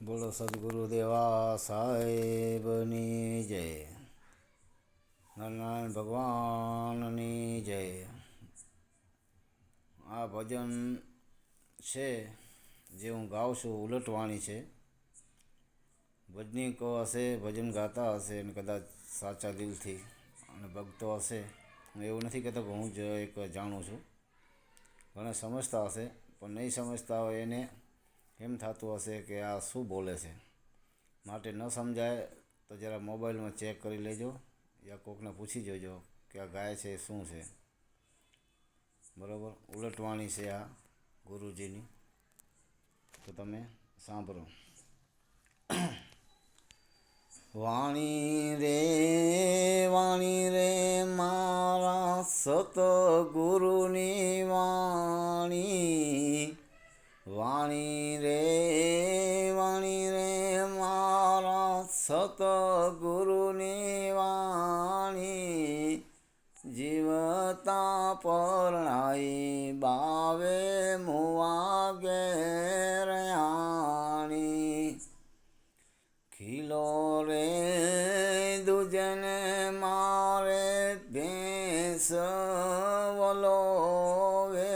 બોલો સદગુરુદેવા સાહેબની જય, નારાયણ ભગવાનની જય. આ ભજન છે જે હું ગાઉં છું, ઉલટવાણી છે. ભજનીકો હશે, ભજન ગાતા હશે અને કદાચ સાચા દિલથી અને ભક્તો હશે. હું એવું નથી કહેતો કે હું જ એક જાણું છું, ઘણા સમજતા હશે, પણ નહીં સમજતા હોય એને એમ થતું હશે કે આ શું બોલે છે. માટે ન સમજાય તો જરા મોબાઈલમાં ચેક કરી લેજો યા કોકને પૂછી જોજો કે આ ગાય છે શું છે. બરાબર, ઉલટવાણી છે આ ગુરુજીની, તો તમે સાંભળો. વાણી રે મારા સતગુરુની વાણી. વાણી રે મારા સતગુરુની વાણી. જીવતા પરણાઈ બાવે મુવા ઘેરયાણી. ખીલો રે દુજને મારે ભેંસ વલોવે.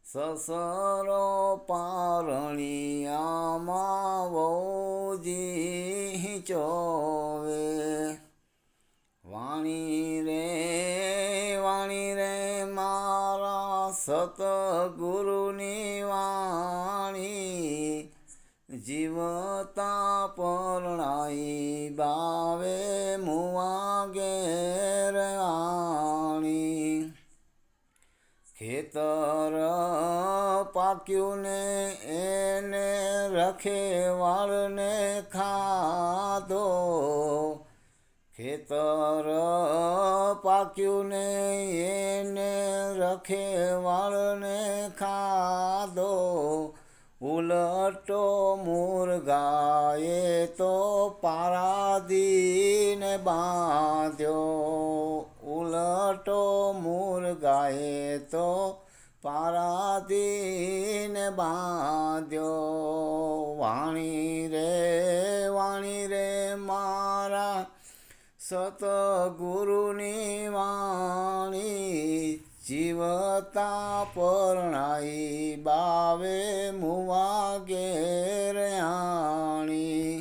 સસરો પારણિયામાં વહુજી ચોવે. વાણી રે મારા સતગુરુની વાણી. જીવતા પરણાઈ બાવે મુવા ઘેરયાણી. ખેતર પાક્યું ને એને રખેવાળને ખાધો. ખેતર પાક્યું ને એને રખેવાળને ખાધો. ઉલટો મુરગાએ તો પારાદીને બાંધ્યો. ઉલટો મુરગાએ તો પારાદીને બાંધ્યો. વાણી રે મારા સતગુરુની વાણી. જીવતા પરણાઈ બાવે મુવા ઘેરયાણી.